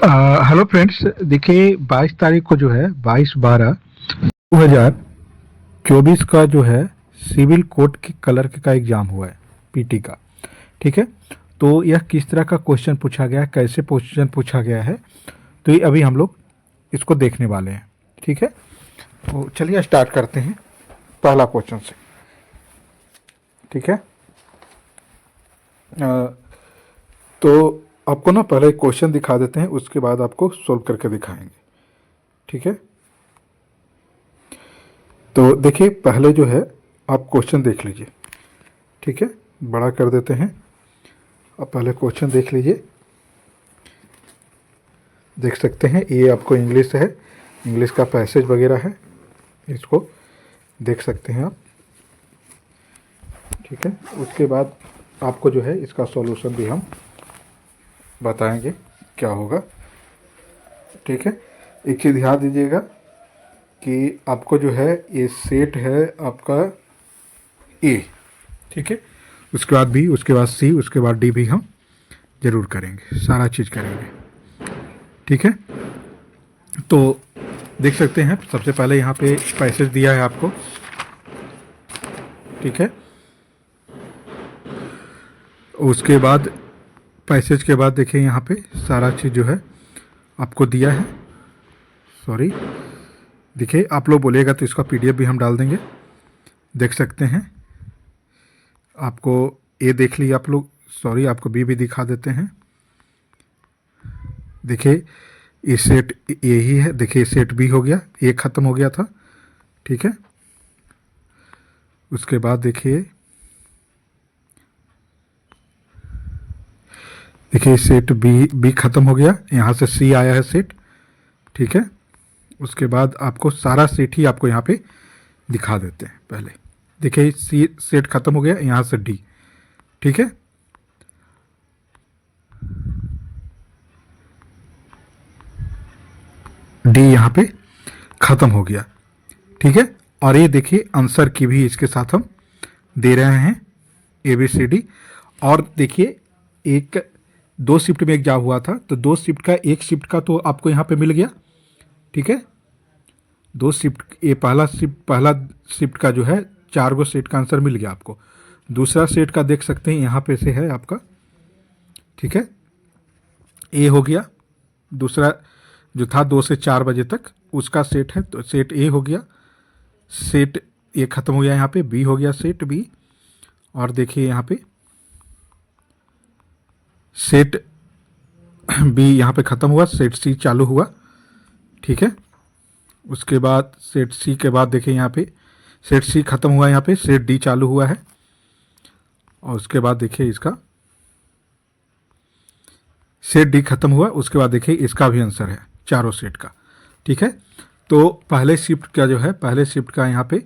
Hello friends, देखिए 22 तारीख को जो है 22/12/2024 का जो है सिविल कोड के कलर का एग्ज़ाम हुआ है, पीटी का। ठीक है, तो यह किस तरह का क्वेश्चन पूछा गया है, कैसे क्वेश्चन पूछा गया है, तो ये अभी हम लोग इसको देखने वाले हैं। ठीक है, तो चलिए स्टार्ट करते हैं पहला क्वेश्चन से। ठीक है, तो आपको ना पहले एक क्वेश्चन दिखा देते हैं, उसके बाद आपको सोल्व करके दिखाएंगे। ठीक है, तो देखिए पहले जो है आप क्वेश्चन देख लीजिए। ठीक है, बड़ा कर देते हैं। अब पहले क्वेश्चन देख लीजिए, देख सकते हैं ये आपको इंग्लिश है, इंग्लिश का पैसेज वगैरह है, इसको देख सकते हैं आप। ठीक है, उसके बाद आपको जो है इसका सॉल्यूशन भी हम बताएंगे क्या होगा। ठीक है, एक चीज़ ध्यान दीजिएगा कि आपको जो है ये सेट है आपका ए। ठीक है, उसके बाद बी, उसके बाद सी, उसके बाद डी भी हम ज़रूर करेंगे, सारा चीज़ करेंगे। ठीक है, तो देख सकते हैं सबसे पहले यहाँ पे पैसेज दिया है आपको। ठीक है, उसके बाद पैसेज के बाद देखिए यहाँ पे सारा चीज़ जो है आपको दिया है। सॉरी, देखिए आप लोग बोलिएगा तो इसका पीडीएफ भी हम डाल देंगे, देख सकते हैं। आपको ए देख लीजिए आप लोग, सॉरी आपको बी भी दिखा देते हैं। देखिए ये सेट ए ही है, देखिए सेट बी हो गया, ए ख़त्म हो गया था। ठीक है, उसके बाद देखिए सेट बी ख़त्म हो गया, यहाँ से सी आया है सेट। ठीक है, उसके बाद आपको सारा सेट ही आपको यहाँ पे दिखा देते हैं। पहले देखिए सी सेट ख़त्म हो गया, यहाँ से डी। ठीक है, डी यहाँ पे ख़त्म हो गया। ठीक है, और ये देखिए आंसर की भी इसके साथ हम दे रहे हैं, ए बी सी डी। और देखिए एक दो शिफ्ट में एग्जाम हुआ था, तो दो शिफ्ट का एक शिफ्ट का तो आपको यहाँ पे मिल गया। ठीक है, दो शिफ्ट, ये पहला शिफ्ट का जो है 4 गो सेट का आंसर मिल गया आपको। दूसरा सेट का देख सकते हैं यहाँ पे से है आपका। ठीक है, ए हो गया, दूसरा जो था 2 से 4 बजे तक उसका सेट है, तो सेट ए हो गया। सेट ए ख़त्म हो गया, यहाँ पे बी हो गया सेट बी। और देखिए यहाँ पे सेट बी यहाँ पे ख़त्म हुआ, सेट सी चालू हुआ। ठीक है, उसके बाद सेट सी के बाद देखिए यहाँ पे सेट सी ख़त्म हुआ, यहाँ पे सेट डी चालू हुआ है। और उसके बाद देखिए इसका सेट डी ख़त्म हुआ, उसके बाद देखिए इसका भी आंसर है चारों सेट का। ठीक है, तो पहले शिफ्ट का जो है, पहले शिफ्ट का यहाँ पे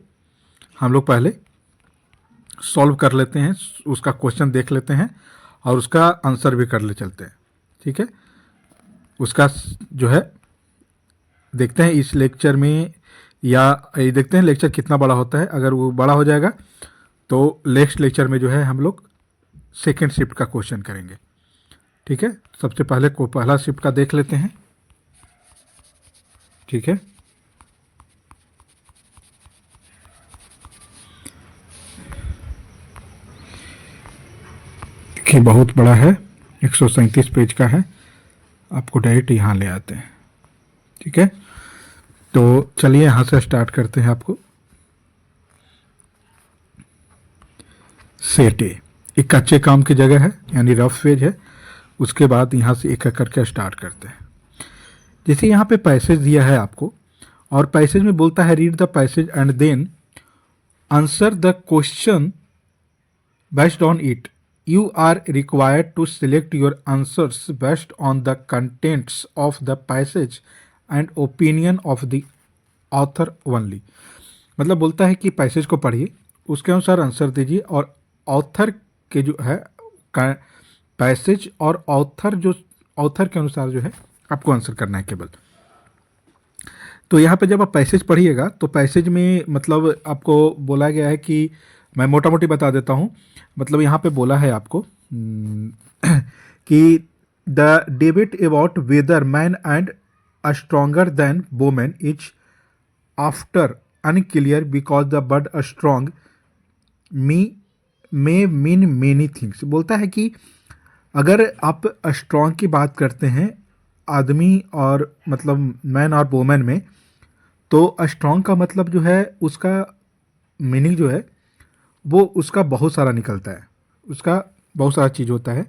हम लोग पहले सॉल्व कर लेते हैं, उसका क्वेश्चन देख लेते हैं और उसका आंसर भी कर ले चलते हैं। ठीक है, उसका जो है देखते हैं इस लेक्चर में, या ये देखते हैं लेक्चर कितना बड़ा होता है। अगर वो बड़ा हो जाएगा तो नेक्स्ट लेक्चर में जो है हम लोग सेकेंड शिफ्ट का क्वेश्चन करेंगे। ठीक है, सबसे पहले को पहला शिफ्ट का देख लेते हैं। ठीक है, देखिए बहुत बड़ा है, 137 पेज का है, आपको डायरेक्ट यहाँ ले आते हैं। ठीक है, तो चलिए यहाँ से स्टार्ट करते हैं। आपको सेट ए एक कच्चे काम की जगह है, यानी रफ पेज है। उसके बाद यहाँ से एक एक करके स्टार्ट करते हैं। जैसे यहाँ पे पैसेज दिया है आपको, और पैसेज में बोलता है read the passage and then answer the question based on it. You are required to select your answers based on the contents of the passage and opinion of the author only। मतलब बोलता है कि passage को पढ़िए, उसके अनुसार answer दीजिए, और ऑथर के जो है पैसेज और ऑथर के अनुसार जो है आपको आंसर करना है केवल। तो यहाँ पे जब आप पैसेज पढ़िएगा तो पैसेज में मतलब आपको बोला गया है कि, मैं मोटा मोटी बता देता हूँ। मतलब यहाँ पे बोला है आपको कि The debate about whether man and a stronger than woman is after unclear because the word strong me may mean many things। बोलता है कि अगर आप स्ट्रॉन्ग की बात करते हैं आदमी और मतलब मैन और वोमेन में, तो स्ट्रॉन्ग का मतलब जो है उसका मीनिंग जो है वो उसका बहुत सारा निकलता है, उसका बहुत सारा चीज़ होता है।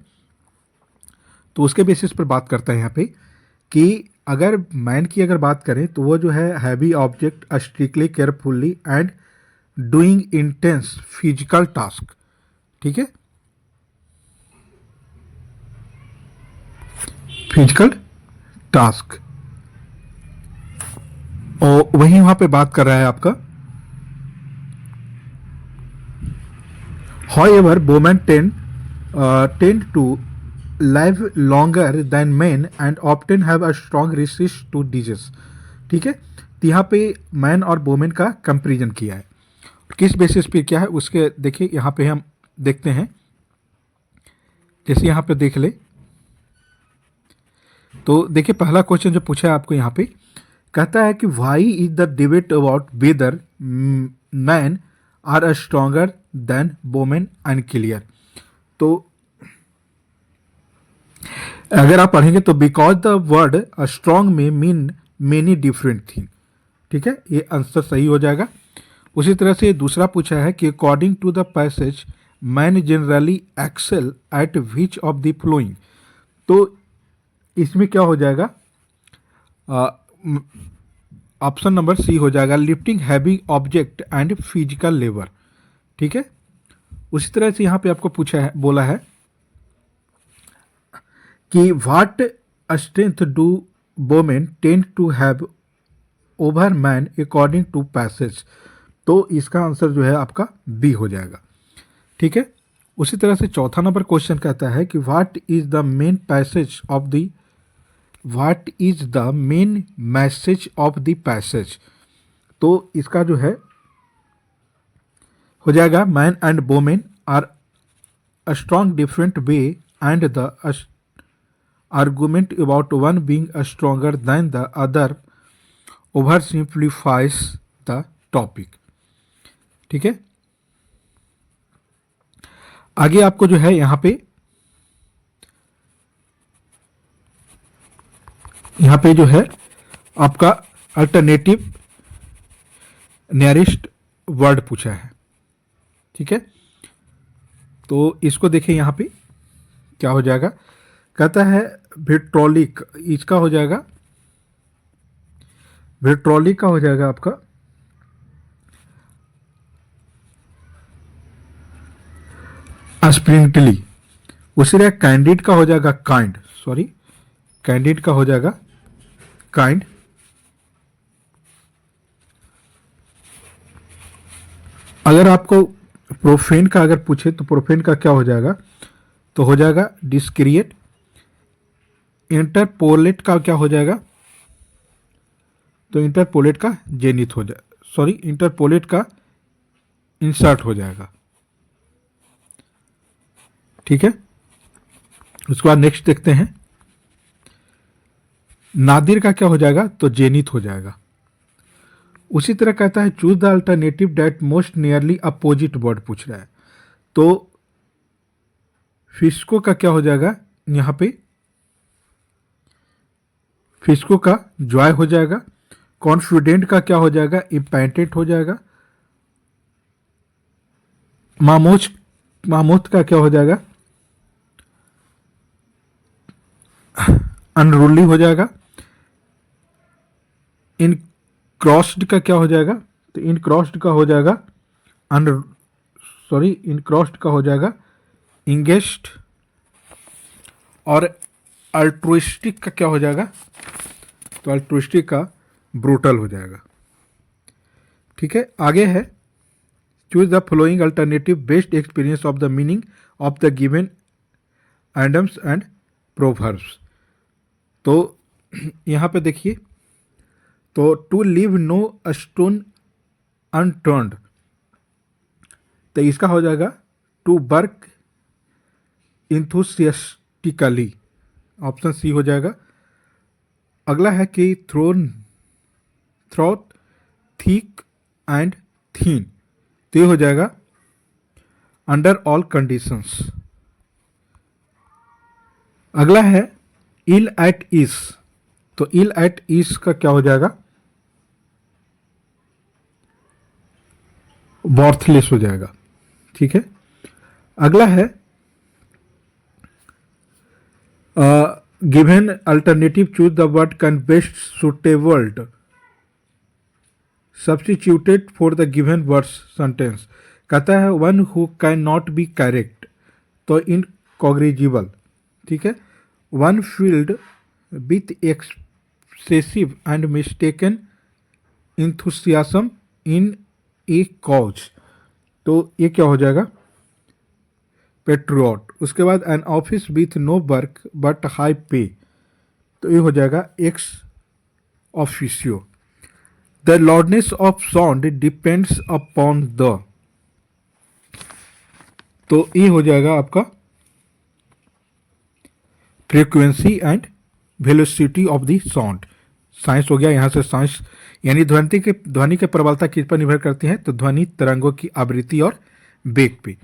तो उसके बेसिस पर बात करता है यहाँ पे कि अगर मैन की अगर बात करें तो वो जो है heavy object strictly carefully and doing intense physical task. ठीक है, फिजिकल टास्क, और वही वहां पे बात कर रहा है आपका However, women tend to live longer than men and often have a strong resist to disease। ठीक है, तो यहाँ पे मैन और वोमेन का कंपेरिजन किया है, किस बेसिस पे क्या है उसके देखिए यहाँ पे हम देखते हैं। जैसे यहाँ पे देख ले तो देखिए पहला क्वेश्चन जो पूछा है आपको यहाँ पे कहता है कि why is the debate about whether man are a stronger than women unclear. तो अगर आप पढ़ेंगे तो बिकॉज द वर्ड स्ट्रॉन्ग में मीन मेनी डिफरेंट थिंग। ठीक है, ये आंसर सही हो जाएगा। उसी तरह से दूसरा पूछा है कि according to the passage man generally excel at which of the following. तो इसमें क्या हो जाएगा, ऑप्शन नंबर सी हो जाएगा, lifting heavy object and physical labour. ठीक है, उसी तरह से यहाँ पे आपको पूछा है, बोला है कि what strength do women tend to have over man according to passage. तो इसका आंसर जो है आपका बी हो जाएगा। ठीक है, उसी तरह से चौथा नंबर क्वेश्चन कहता है कि what is the main passage of the what is the main message of the passage. तो इसका जो है हो जाएगा man and women are a strong different way and the argument about one being stronger than the other oversimplifies the topic। ठीक है, आगे आपको जो है यहाँ पे जो है आपका अल्टरनेटिव नियरेस्ट वर्ड पूछा है। ठीक है, तो इसको देखें यहाँ पे क्या हो जाएगा, कहता है विट्रोलिक, इसका हो जाएगा विट्रोलिक का हो जाएगा आपका एस्प्रिंटली। उसी तरह कैंडिड का हो जाएगा काइंड, सॉरी कैंडिड का हो जाएगा काइंड। अगर आपको प्रोफेन का अगर पूछे तो प्रोफेन का क्या हो जाएगा, तो हो जाएगा डिस्क्रिएट। इंटरपोलेट का क्या हो जाएगा, तो इंटरपोलेट का जेनिथ हो जाए, सॉरी इंटरपोलेट का इंसर्ट हो जाएगा। ठीक है, उसके बाद नेक्स्ट देखते हैं, नादिर का क्या हो जाएगा, तो जेनिथ हो जाएगा। उसी तरह कहता है choose the alternative that most nearly opposite word पूछ रहा है। तो फिस्को का क्या हो जाएगा, यहाँ पे फिस्को का जॉय हो जाएगा। कॉन्फिडेंट का क्या हो जाएगा, इम्पेंटेंट हो जाएगा। मामोथ का क्या हो जाएगा, अनरूली हो जाएगा। इन क्रॉस्ड का क्या हो जाएगा, तो इन क्रॉस्ड का हो जाएगा इन क्रॉस्ड का हो जाएगा इंगेस्ट। और अल्ट्रुइस्टिक का क्या हो जाएगा, तो अल्ट्रुइस्टिक का ब्रूटल हो जाएगा। ठीक है, आगे है choose the following alternative based experience of the meaning of the given idioms and proverbs. तो यहाँ पे देखिए, तो to leave no stone unturned, तो इसका हो जाएगा to work enthusiastically. Option C हो जाएगा। अगला है कि थ्रोट थिक एंड थीन, तो ये हो जाएगा अंडर ऑल कंडीशंस। अगला है इल एट ईज, तो इल एट ईज का क्या हो जाएगा, वर्थलेस हो जाएगा। ठीक है। अगला है given alternative choose the word can best suitabled substituted for the given words sentence. कहता है one who can not be correct, तो इनकॉग्रिजिबल। ठीक है। One filled with excessive and mistaken enthusiasm in a cause, तो ये क्या हो जाएगा, पेट्रियट। उसके बाद an office with no work but high pay, तो ये हो जाएगा ex officio. The loudness of sound depends upon the, तो ये हो जाएगा आपका frequency and velocity of the sound. Science हो गया। यहाँ से साइंस यानी ध्वनि के प्रबलता किस पर निर्भर करती है, तो ध्वनि तरंगों की आवृत्ति और वेग पे।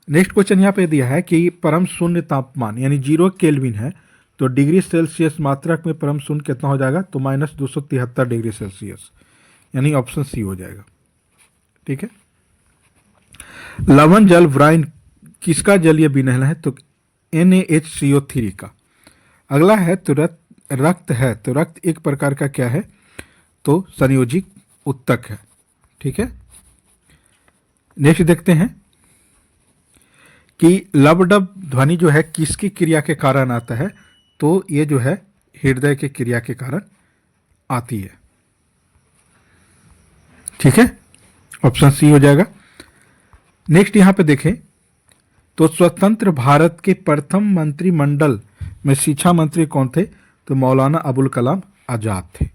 नेक्स्ट क्वेश्चन यहाँ पे दिया है कि परम शून्य तापमान यानी 0 केल्विन है, तो डिग्री सेल्सियस मात्रक में परम शून्य कितना हो जाएगा, तो -273 डिग्री सेल्सियस, यानी ऑप्शन सी हो जाएगा। ठीक है। लवण जल ब्राइन किसका जलीय विलयन है, तो NaHCO3 का। अगला है तो रक्त है, तो रक्त एक प्रकार का क्या है, तो संयोजिक उत्तक है। ठीक है। नेक्स्ट देखते हैं कि लबडब ध्वनि जो है किसकी क्रिया के कारण आता है, तो ये जो है हृदय के क्रिया के कारण आती है। ठीक है। ऑप्शन सी हो जाएगा। नेक्स्ट यहां पे देखें तो स्वतंत्र भारत के प्रथम मंत्रिमंडल में शिक्षा मंत्री कौन थे, तो मौलाना अबुल कलाम आजाद थे।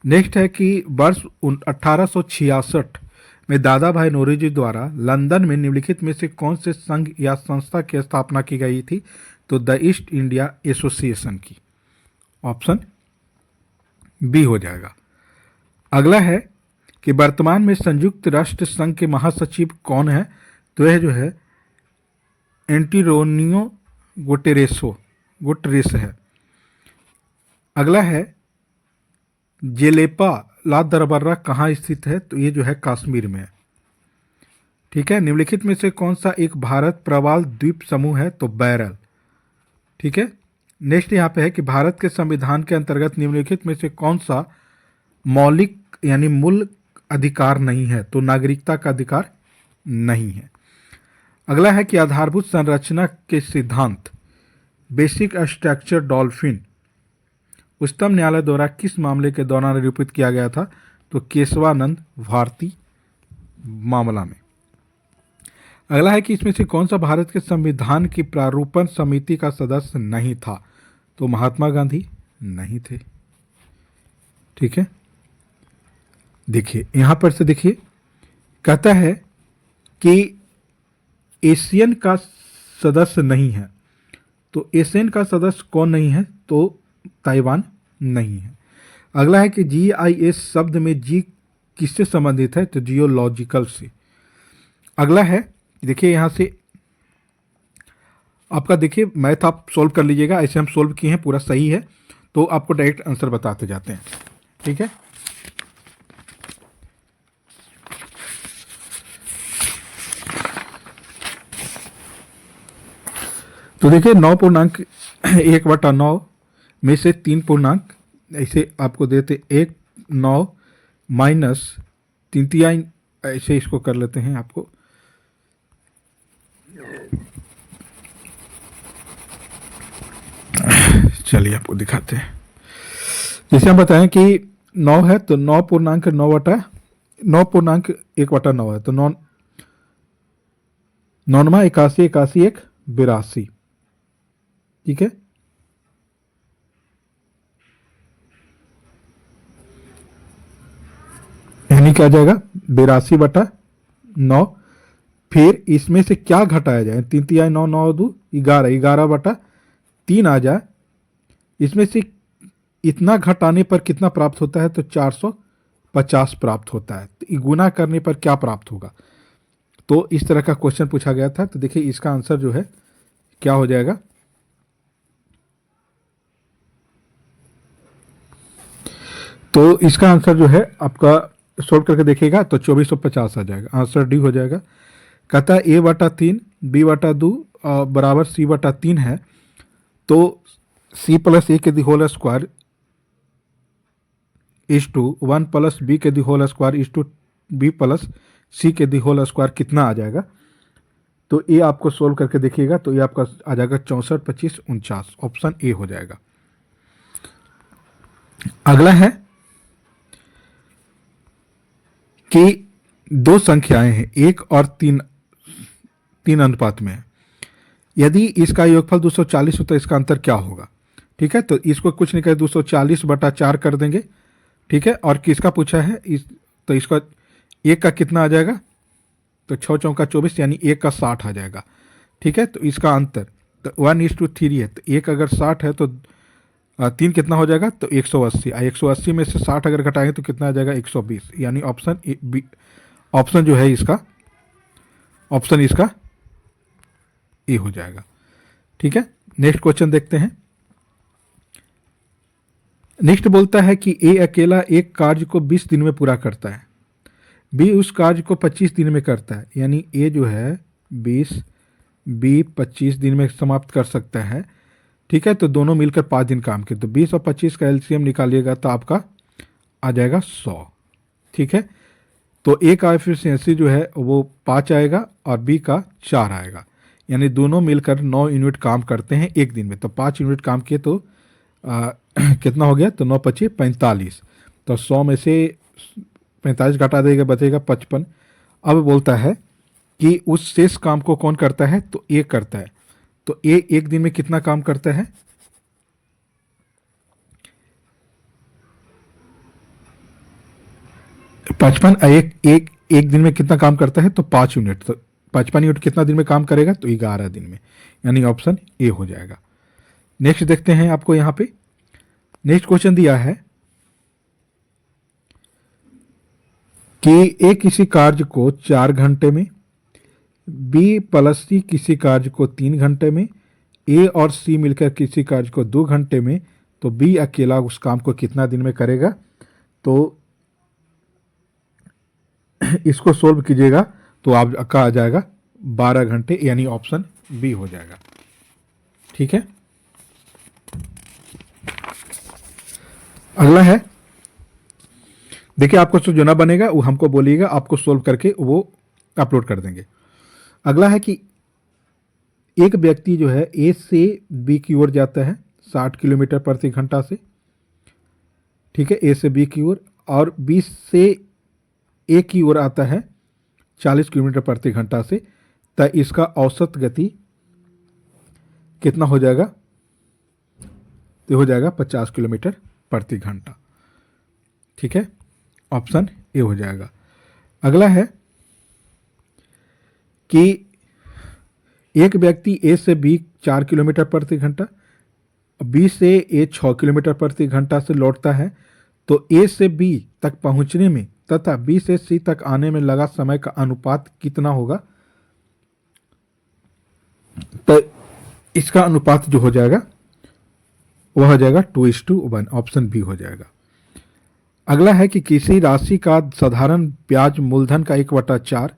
नेक्स्ट है कि वर्ष 1866 में दादा भाई नौरोजी द्वारा लंदन में निम्नलिखित में से कौन से संघ या संस्था की स्थापना की गई थी, तो द ईस्ट इंडिया एसोसिएशन की। ऑप्शन बी हो जाएगा। अगला है कि वर्तमान में संयुक्त राष्ट्र संघ के महासचिव कौन है, तो यह जो है एंटिरोनियो गुटेरेस है। अगला है जेलेपा ला दरबर्रा कहाँ स्थित है, तो ये जो है कश्मीर में है। ठीक है। निम्नलिखित में से कौन सा एक भारत प्रवाल द्वीप समूह है, तो बैरल। ठीक है। नेक्स्ट यहाँ पे है कि भारत के संविधान के अंतर्गत निम्नलिखित में से कौन सा मौलिक यानी मूल अधिकार नहीं है, तो नागरिकता का अधिकार नहीं है। अगला है कि आधारभूत संरचना के सिद्धांत बेसिक स्ट्रक्चर डॉल्फिन उच्चतम न्यायालय द्वारा किस मामले के दौरान निरूपित किया गया था, तो केशवानंद भारती मामला में। अगला है कि इसमें से कौन सा भारत के संविधान की प्रारूपण समिति का सदस्य नहीं था, तो महात्मा गांधी नहीं थे। ठीक है। देखिए यहां पर से देखिए कहता है कि एशियन का सदस्य नहीं है, तो एशियन का सदस्य कौन नहीं है, तो ताइवान नहीं है। अगला है कि GIS शब्द में जी किससे संबंधित है, तो जियोलॉजिकल से। अगला है देखिए यहाँ से आपका देखिए मैथ आप सॉल्व कर लीजिएगा, ऐसे हम सॉल्व किए हैं, पूरा सही है, तो आपको डायरेक्ट आंसर बताते जाते हैं। ठीक है। तो देखिए 9.1/9 में से 3 पूर्णांक ऐसे आपको देते 1 9 माइनस 3 ऐसे इसको कर लेते हैं आपको। चलिए आपको दिखाते हैं। जैसे हम बताएं कि 9 है तो 9.1/9 है, तो 9 9 81 81 1 82। ठीक है। यानी क्या जाएगा 82/9। फिर इसमें से क्या घटाया जाए, 3 3 9 9 2 11 11/3 3 आ जाए, इसमें से इतना घटाने पर कितना प्राप्त होता है, तो 450 प्राप्त होता है। तो गुना करने पर क्या प्राप्त होगा, तो इस तरह का क्वेश्चन पूछा गया था। तो देखिए इसका आंसर जो है क्या हो जाएगा, तो इसका आंसर जो है आपका सोल्व करके देखिएगा तो 2450 आ जाएगा। आंसर डी हो जाएगा। कहता है a/3 b/2 बराबर c/3 है, तो c प्लस ए के the whole square is to 1 plus B के the whole square is to B plus C के दी होल स्क्वायर कितना आ जाएगा। तो ये आपको सोल्व करके देखिएगा तो ये आपका आ जाएगा 64, 25, 49। ऑप्शन ए हो जाएगा। अगला है कि दो संख्याएं हैं, 1 और 3 अनुपात में है। यदि इसका योगफल 240 हो तो इसका अंतर क्या होगा। ठीक है, तो इसको कुछ नहीं कहे 240/4 कर देंगे। ठीक है, और किसका पूछा है तो इसका 1 का कितना आ जाएगा, तो 6 चौका 24 यानी 1 का 60 आ जाएगा। ठीक है, तो इसका अंतर तो 1:3 है, तो 1 अगर 60 है तो 3 कितना हो जाएगा, तो 180। 180 में से 60 अगर घटाएंगे तो कितना आ जाएगा, 120। यानी ऑप्शन जो है इसका ए हो जाएगा। ठीक है, नेक्स्ट क्वेश्चन देखते हैं। नेक्स्ट बोलता है कि ए अकेला एक कार्य को 20 दिन में पूरा करता है, बी उस कार्य को 25 दिन में करता है। यानी ए जो है 20, बी 25 दिन में समाप्त कर सकता है। ठीक है, तो दोनों मिलकर 5 दिन काम किए, तो 20 और 25 का एलसीएम निकालिएगा तो आपका आ जाएगा 100। ठीक है, तो ए का एफिशिएंसी जो है वो 5 आएगा और बी का 4 आएगा। यानी दोनों मिलकर 9 यूनिट काम करते हैं एक दिन में। तो 5 यूनिट काम किए तो कितना हो गया, तो 9 25 45। तो 100 में से 45 घटा देगा, बचेगा 55। अब बोलता है कि उस शेष काम को कौन करता है, तो ए करता है। तो ए एक दिन में कितना काम करता है, पचपन। एक दिन में कितना काम करता है, तो 5 यूनिट। तो 55 यूनिट कितना दिन में काम करेगा, तो 11 दिन में। यानी ऑप्शन ए हो जाएगा। नेक्स्ट देखते हैं आपको यहाँ पे नेक्स्ट क्वेश्चन दिया है कि ए किसी कार्य को 4 घंटे में, बी प्लस सी किसी कार्य को 3 घंटे में, ए और सी मिलकर किसी कार्य को 2 घंटे में, तो बी अकेला उस काम को कितना दिन में करेगा। तो इसको सोल्व कीजिएगा तो आपका आ जाएगा 12 घंटे, यानी ऑप्शन बी हो जाएगा। ठीक है, अगला है, देखिए आपको जो ना बनेगा वो हमको बोलिएगा, आपको सोल्व करके वो अपलोड कर देंगे। अगला है कि एक व्यक्ति जो है ए से बी की ओर जाता है 60 किलोमीटर प्रति घंटा से। ठीक है, ए से बी की ओर, और बी से ए की ओर आता है 40 किलोमीटर प्रति घंटा से। तो इसका औसत गति कितना हो जाएगा, तो हो जाएगा 50 किलोमीटर प्रति घंटा। ठीक है, ऑप्शन ए हो जाएगा। अगला है कि एक व्यक्ति ए से बी 4 किलोमीटर प्रति घंटा, बी से ए 6 किलोमीटर प्रति घंटा से लौटता है। तो ए से बी तक पहुंचने में तथा बी से सी तक आने में लगा समय का अनुपात कितना होगा। तो इसका अनुपात जो हो जाएगा वह हो जाएगा 2:1। ऑप्शन बी हो जाएगा। अगला है कि किसी राशि का साधारण ब्याज मूलधन का 1/4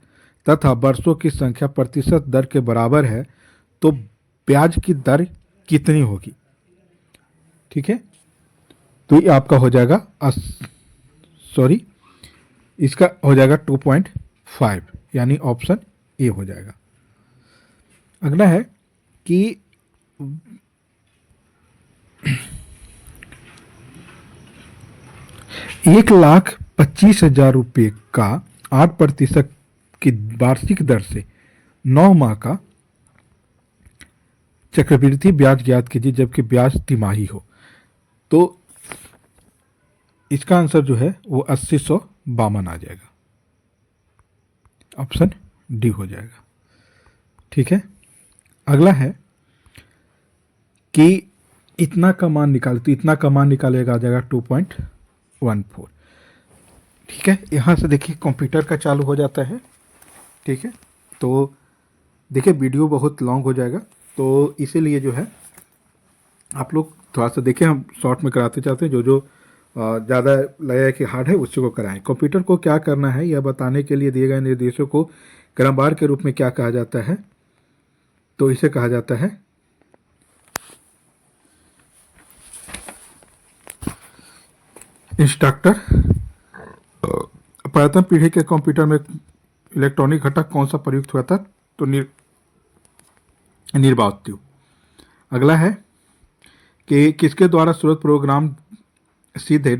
तथा वर्षों की संख्या प्रतिशत दर के बराबर है, तो ब्याज की दर कितनी होगी। ठीक है, तो ये आपका हो जाएगा इसका हो जाएगा 2.5, यानी ऑप्शन ए हो जाएगा। अगला है कि 1,25,000 रुपये का 8% की वार्षिक दर से 9 माह का चक्रवृद्धि ब्याज ज्ञात कीजिए जबकि ब्याज तिमाही हो। तो इसका आंसर जो है वो 80,152 आ जाएगा। ऑप्शन डी हो जाएगा। ठीक है, अगला है कि इतना का मान निकाले, तो इतना का मान निकालेगा आ जाएगा 2.14। ठीक है, यहाँ से देखिए कंप्यूटर का चालू हो जाता है। ठीक है, तो देखिए वीडियो बहुत लॉन्ग हो जाएगा, तो इसीलिए जो है आप लोग थोड़ा सा देखिए, हम शॉर्ट में कराते चाहते हैं, जो जो ज़्यादा लगे कि हार्ड है उसी को कराएं। कंप्यूटर को क्या करना है यह बताने के लिए दिए गए निर्देशों को क्रमवार के रूप में क्या कहा जाता है, तो इसे कहा जाता है इंस्ट्रक्टर। प्रथम पीढ़ी के कंप्यूटर में इलेक्ट्रॉनिक घटक कौन सा प्रयुक्त हुआ था, तो निर्वात। अगला है कि किसके द्वारा स्रोत प्रोग्राम सीधे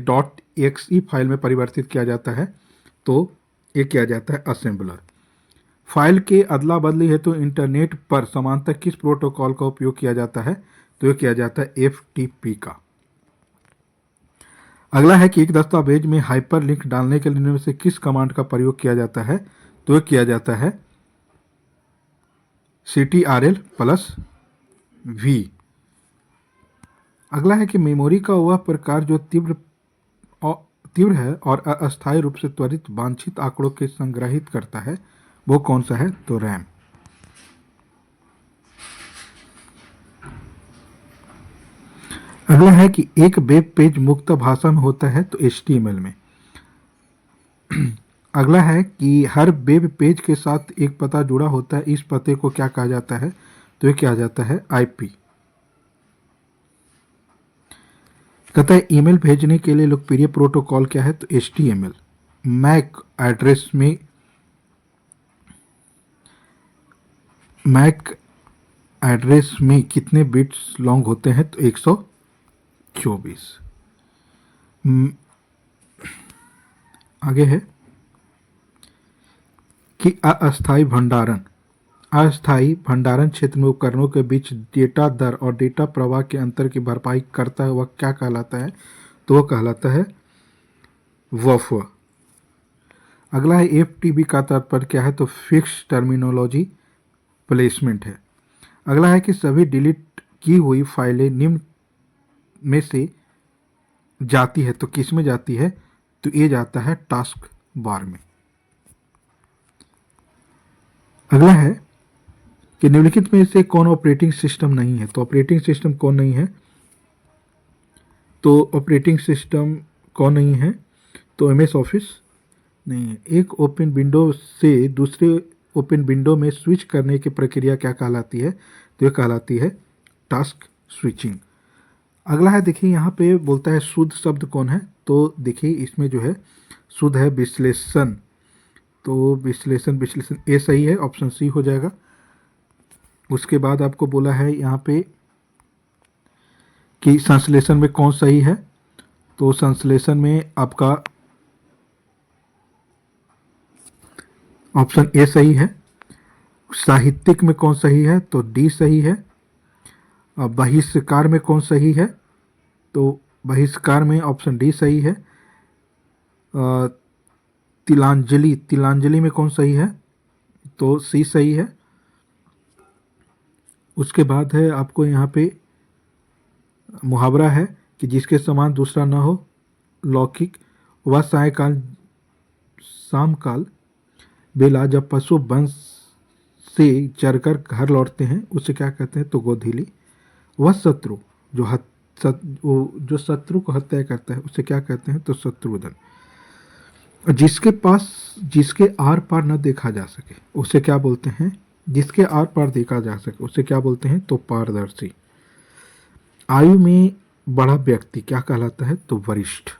.exe फाइल में परिवर्तित किया जाता है, तो ये किया जाता है असेंबलर। फाइल के अदला बदली है तो इंटरनेट पर समांतर किस प्रोटोकॉल का उपयोग किया जाता है, तो ये किया जाता है FTP का। अगला है कि एक दस्तावेज में हाइपर लिंक डालने के लिए इनमें से किस कमांड का प्रयोग किया जाता है, तो ये किया जाता है CTRL+V। अगला है कि मेमोरी का वह प्रकार जो तीव्र है और अस्थायी रूप से त्वरित वांछित आंकड़ों के संग्रहित करता है, वो कौन सा है, तो रैम। अगला है कि एक वेब पेज मुक्त भाषा में होता है, तो HTML में। अगला है कि हर वेब पेज के साथ एक पता जुड़ा होता है, इस पते को क्या कहा जाता है, तो ये क्या जाता है IP। कहता है ईमेल भेजने के लिए लोकप्रिय प्रोटोकॉल क्या है, तो HTML। मैक एड्रेस में कितने बिट्स लॉन्ग होते हैं, तो 124। आगे है कि अस्थायी भंडारण क्षेत्र में उपकरणों के बीच डेटा दर और डेटा प्रवाह के अंतर की भरपाई करता है, वह क्या कहलाता है, तो वह कहलाता है बफर। अगला है FTP का तात्पर्य क्या है, तो फिक्स टर्मिनोलॉजी प्लेसमेंट है। अगला है कि सभी डिलीट की हुई फाइलें निम्न में से जाती है, तो किस में जाती है, तो ये जाता है टास्क बार में। अगला है कि निम्नलिखित में से कौन ऑपरेटिंग सिस्टम नहीं है, तो ऑपरेटिंग सिस्टम कौन नहीं है, तो ऑपरेटिंग सिस्टम कौन नहीं है, तो MS ऑफिस नहीं है। एक ओपन विंडो से दूसरे ओपन विंडो में स्विच करने की प्रक्रिया क्या कहलाती है, तो ये कहलाती है टास्क स्विचिंग। अगला है देखिए यहाँ पे बोलता है शुद्ध शब्द कौन है, तो देखिए इसमें जो है शुद्ध है विश्लेषण, तो विश्लेषण ए सही है, ऑप्शन सी हो जाएगा। उसके बाद आपको बोला है यहाँ पे कि संश्लेषण में कौन सही है, तो संश्लेषण में आपका ऑप्शन ए सही है। साहित्यिक में कौन सही है, तो डी सही है। बहिष्कार में कौन सही है, तो बहिष्कार में ऑप्शन डी सही है। तिलांजलि में कौन सही है, तो सी सही है। उसके बाद है आपको यहाँ पे मुहावरा है कि जिसके समान दूसरा न हो लौकिक, वह शाम काल बेला जब पशु वन से चरकर घर लौटते हैं उसे क्या कहते हैं, तो गोधीली। वह शत्रु जो शत्रु को हत्या करता है उसे क्या कहते हैं, तो शत्रुधन। जिसके आर पार न देखा जा सके उसे क्या बोलते हैं, जिसके आर पार देखा जा सके उसे क्या बोलते हैं, तो पारदर्शी। आयु में बड़ा व्यक्ति क्या कहलाता है, तो वरिष्ठ।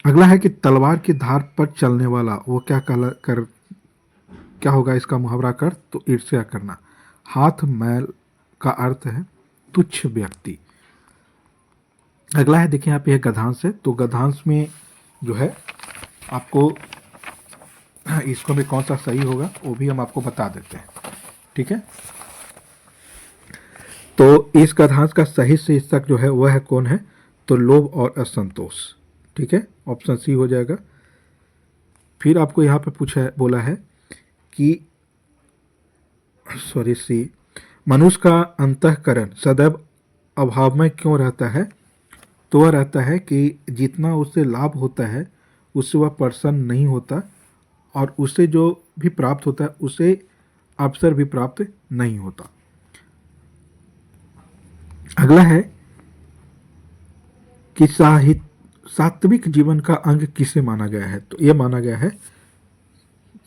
अगला है कि तलवार की धार पर चलने वाला वो क्या होगा इसका मुहावरा कर, तो ईर्ष्या करना। हाथ मैल का अर्थ है तुच्छ व्यक्ति। अगला है देखिए यहाँ पे गद्यांश है, तो गद्यांश में जो है आपको इसको में कौन सा सही होगा वो भी हम आपको बता देते हैं। ठीक है, तो इस गद्यांश का सही शीर्षक जो है वह है कौन है, तो लोभ और असंतोष। ठीक है, ऑप्शन सी हो जाएगा। फिर आपको यहाँ पे बोला है कि सी मनुष्य का अंतःकरण सदैव अभाव में क्यों रहता है? तो वह रहता है कि जितना उससे लाभ होता है उससे वह प्रसन्न नहीं होता, और उसे जो भी प्राप्त होता है उसे अवसर भी प्राप्त नहीं होता। अगला है कि सात्विक जीवन का अंग किसे माना गया है? तो यह माना गया है,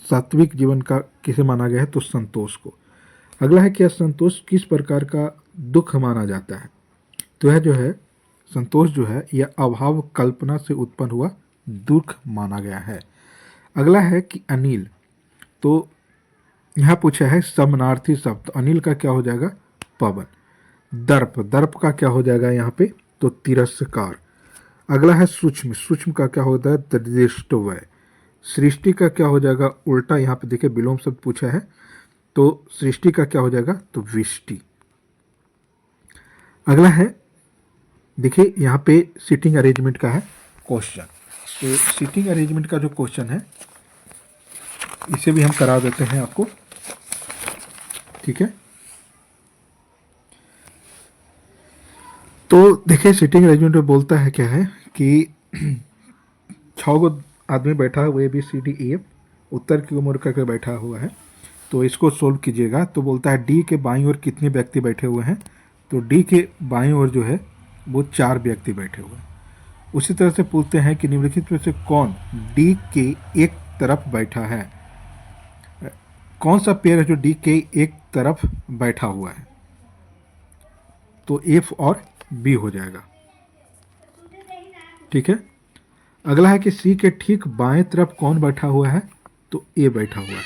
सात्विक जीवन का किसे माना गया है? तो संतोष को। अगला है कि संतोष किस प्रकार का दुख माना जाता है? तो यह जो है संतोष जो है यह अभाव कल्पना से उत्पन्न हुआ दुख माना गया है। अगला है कि अनिल, तो यहाँ पूछा है समानार्थी शब्द, तो अनिल का क्या हो जाएगा? पवन। दर्प, दर्प का क्या हो जाएगा यहाँ पे? तो तिरस्कार। अगला है सूक्ष्म, सूक्ष्म का क्या होता है? दृष्टवय। सृष्टि का क्या हो जाएगा? उल्टा, यहाँ पे देखिए विलोम शब्द पूछा है, तो सृष्टि का क्या हो जाएगा? तो विष्टि। अगला है देखिए यहाँ पे सीटिंग अरेंजमेंट का है क्वेश्चन। तो सीटिंग अरेंजमेंट का जो क्वेश्चन है इसे भी हम करा देते हैं आपको, ठीक है। तो देखिए सीटिंग अरेंजमेंट में बोलता है क्या है कि 6 गो आदमी बैठा है, वो ABCDEF उत्तर की ओर करके बैठा हुआ है। तो इसको सोल्व कीजिएगा। तो बोलता है डी के बाईं ओर कितने व्यक्ति बैठे हुए हैं? तो डी के बाईं ओर जो है वो 4 व्यक्ति बैठे हुए हैं। उसी तरह से पूछते हैं कि निम्नलिखित में से कौन डी के एक तरफ बैठा है? कौन सा पेड़ है जो डी के एक तरफ बैठा हुआ है? तो F और B हो जाएगा, ठीक है। अगला है कि सी के ठीक बाएं तरफ कौन बैठा हुआ है? तो ए बैठा हुआ है।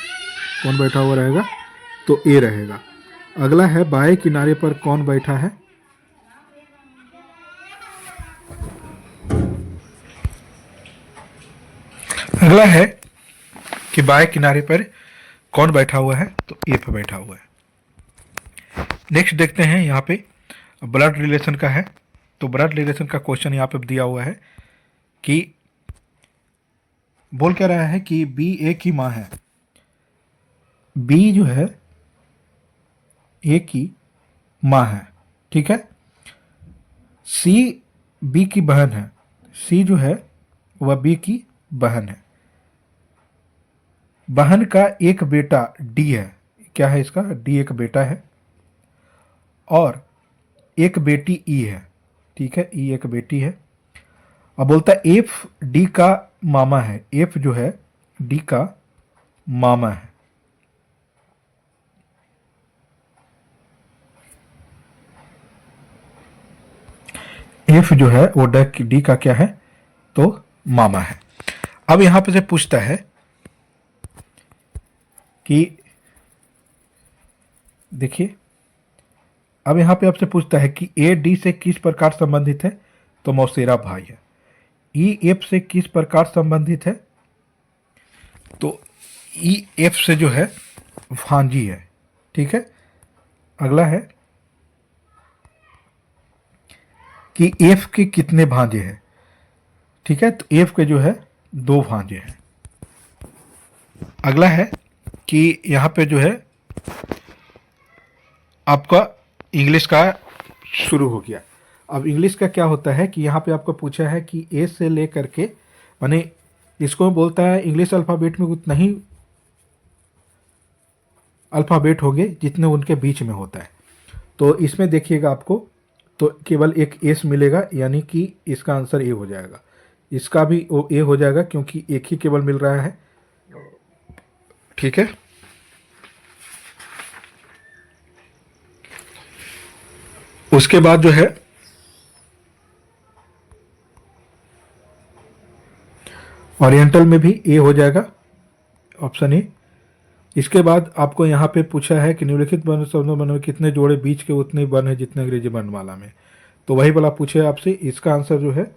कौन बैठा हुआ रहेगा? तो ए रहेगा। अगला है बाएं किनारे पर कौन बैठा है? अगला है कि बाएं किनारे पर कौन बैठा हुआ है? तो ए पर बैठा हुआ है। नेक्स्ट देखते हैं यहाँ पे ब्लड रिलेशन का है। तो ब्लड रिलेशन का क्वेश्चन यहाँ पे दिया हुआ है कि बोल क्या रहा है कि बी ए की माँ है। बी जो है ए की माँ है, ठीक है। सी बी की बहन है। सी जो है वह बी की बहन है। बहन का एक बेटा डी है। क्या है इसका? डी एक बेटा है और एक बेटी ई है, ठीक है। ई एक बेटी है। अब बोलता है एफ डी का मामा है। एफ जो है डी का मामा है। एफ जो है वो डी का क्या है? तो मामा है। अब यहां पे से पूछता है कि देखिए, अब यहां पे आपसे पूछता है कि ए डी से किस प्रकार संबंधित है? तो मौसेरा भाई है। ई एफ से किस प्रकार संबंधित है? तो ई एफ से जो है भांजी है, ठीक है। अगला है कि एफ के कितने भांजे हैं? ठीक है, तो एफ के जो है 2 भांजे हैं। अगला है कि यहाँ पे जो है आपका इंग्लिश का शुरू हो गया। अब इंग्लिश का क्या होता है कि यहाँ पे आपको पूछा है कि ए से लेकर के, माने इसको बोलता है इंग्लिश अल्फ़ाबेट में उतना ही अल्फ़ाबेट होंगे जितने उनके बीच में होता है। तो इसमें देखिएगा आपको तो केवल एक एस मिलेगा, यानी कि इसका आंसर ए हो जाएगा। इसका भी वो ए हो जाएगा क्योंकि एक ही केवल मिल रहा है, ठीक है। उसके बाद जो है ओरिएंटल में भी ए हो जाएगा, ऑप्शन ए। इसके बाद आपको यहाँ पे पूछा है कि निम्नलिखित वर्ण शब्दों में कितने जोड़े बीच के उतने वर्ण है जितने अंग्रेजी वर्णमाला में। तो वही वाला पूछे आपसे, इसका आंसर जो है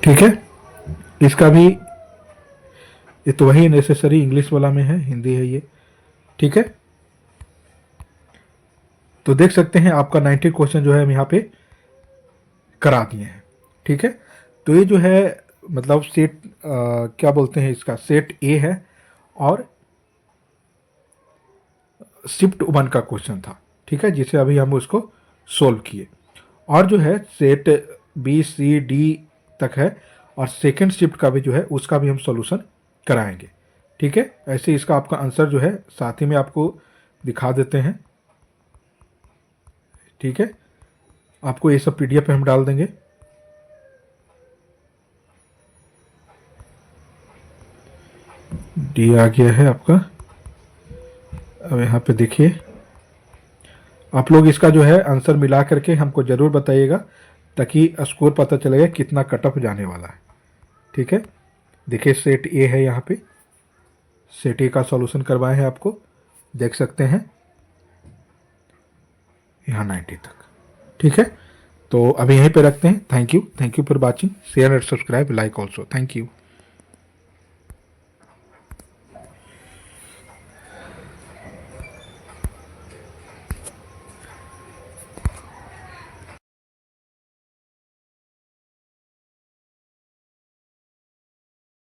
ठीक है। इसका भी ये तो वही नेसेसरी इंग्लिश वाला में है, हिंदी है ये, ठीक है। तो देख सकते हैं आपका 90 क्वेश्चन जो है हम यहाँ पे करा दिए हैं, ठीक है। तो ये जो है मतलब सेट क्या बोलते हैं इसका, सेट ए है और शिफ्ट 1 का क्वेश्चन था, ठीक है, जिसे अभी हम उसको सोल्व किए। और जो है सेट बी सी डी तक है, और सेकंड शिफ्ट का भी जो है उसका भी हम सॉल्यूशन कराएंगे, ठीक है। ऐसे इसका आपका आंसर जो है साथ ही में आपको दिखा देते हैं, ठीक है। आपको ये सब पीडीएफ में हम डाल देंगे। डी आ गया है आपका। अब यहाँ पे देखिए, आप लोग इसका जो है आंसर मिला करके हमको ज़रूर बताइएगा, ताकि स्कोर पता चलेगा कितना कट ऑफ जाने वाला है, ठीक है। देखिए सेट ए है, यहाँ पे सेट ए का सॉल्यूशन करवाए हैं आपको, देख सकते हैं यहाँ 90 तक, ठीक है। तो अभी यहीं पे रखते हैं। Thank you for watching, share and subscribe, like also. Thank you.